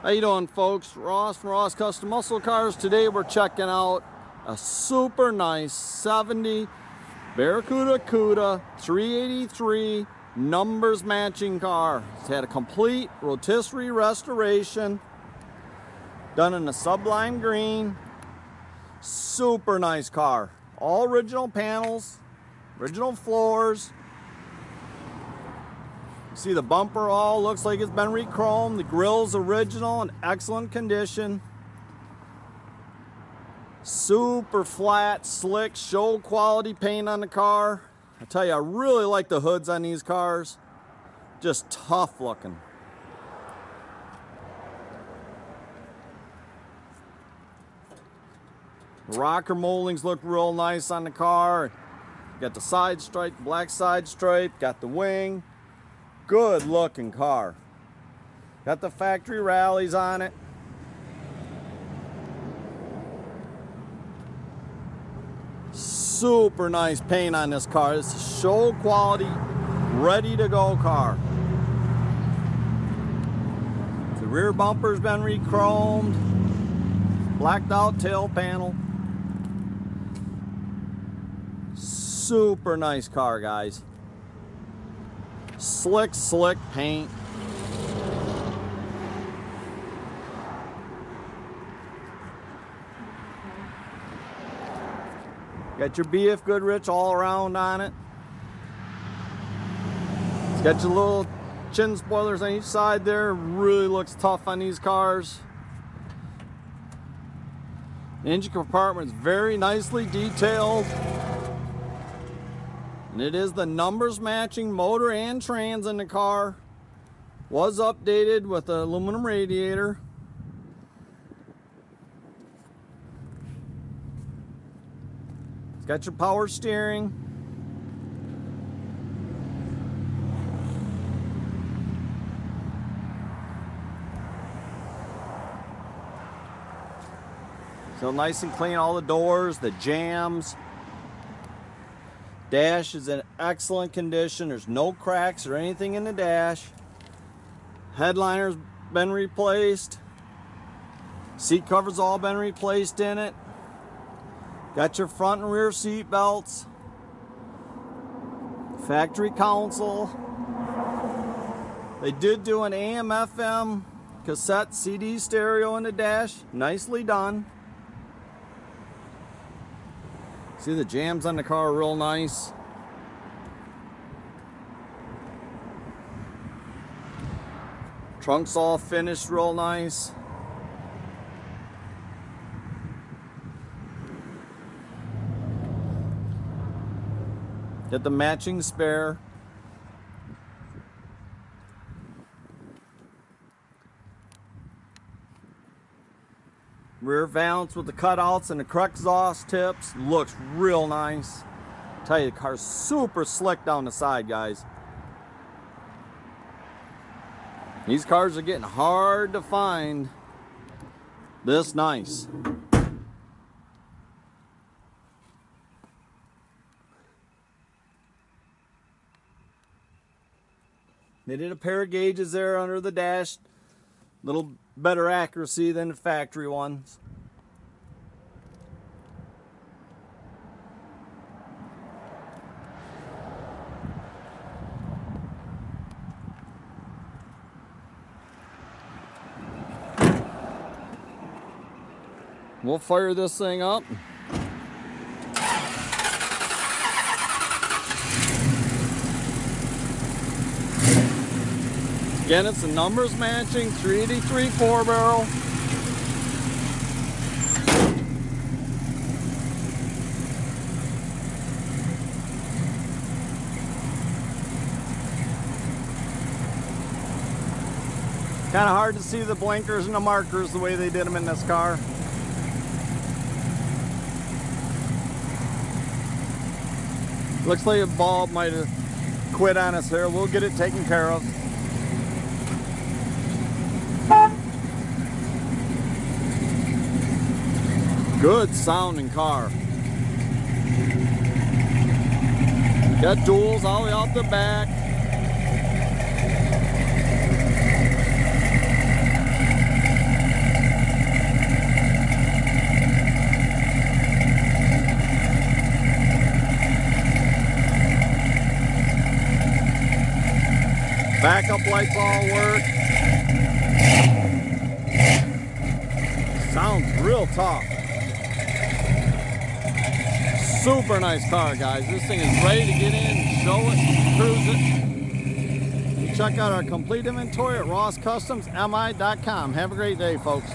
How you doing, folks? Ross from Ross Custom Muscle Cars. Today we're checking out a super nice 70 Barracuda Cuda 383 numbers matching car. It's had a complete rotisserie restoration done in a SubLime Green. Super nice car. All original panels, original floors. See, the bumper all looks like it's been re-chromed. The grill's original in excellent condition. Super flat, slick, show quality paint on the car. I tell you, I really like the hoods on these cars. Just tough looking. The rocker moldings look real nice on the car. Got the side stripe, black side stripe, got the wing. Good looking car. Got the factory rallies on it. Super nice paint on this car. It's a show quality, ready to go car. The rear bumper's been re-chromed. Blacked out tail panel. Super nice car, guys. Slick paint. Got your BF Goodrich all around on it. It's got your little chin spoilers on each side there. Really looks tough on these cars. The engine compartment's very nicely detailed. And it is the numbers matching motor and trans in the car. Was updated with an aluminum radiator. It's got your power steering. So nice and clean, all the doors, the jambs. Dash is in excellent condition. There's no cracks or anything in the dash. Headliner's been replaced. Seat covers all been replaced in it. Got your front and rear seat belts. Factory console. They did do an AM/FM cassette CD stereo in the dash. Nicely done. See, the jambs on the car are real nice. Trunk's all finished real nice. Get the matching spare. Rear valance with the cutouts and the correct exhaust tips. Looks real nice. I tell you, the car's super slick down the side, guys. These cars are getting hard to find this nice. They did a pair of gauges there under the dash. Little better accuracy than the factory ones. We'll fire this thing up. Again, it's the numbers matching 383 4-barrel. Kind of hard to see the blinkers and the markers the way they did them in this car. Looks like a bulb might have quit on us here. We'll get it taken care of. Good sounding car. Got duals all the way out the back. Backup lights all work. Sounds real tough. Super nice car, guys. This thing is ready to get in, show it, cruise it. Check out our complete inventory at rosscustomsmi.com. Have a great day, folks.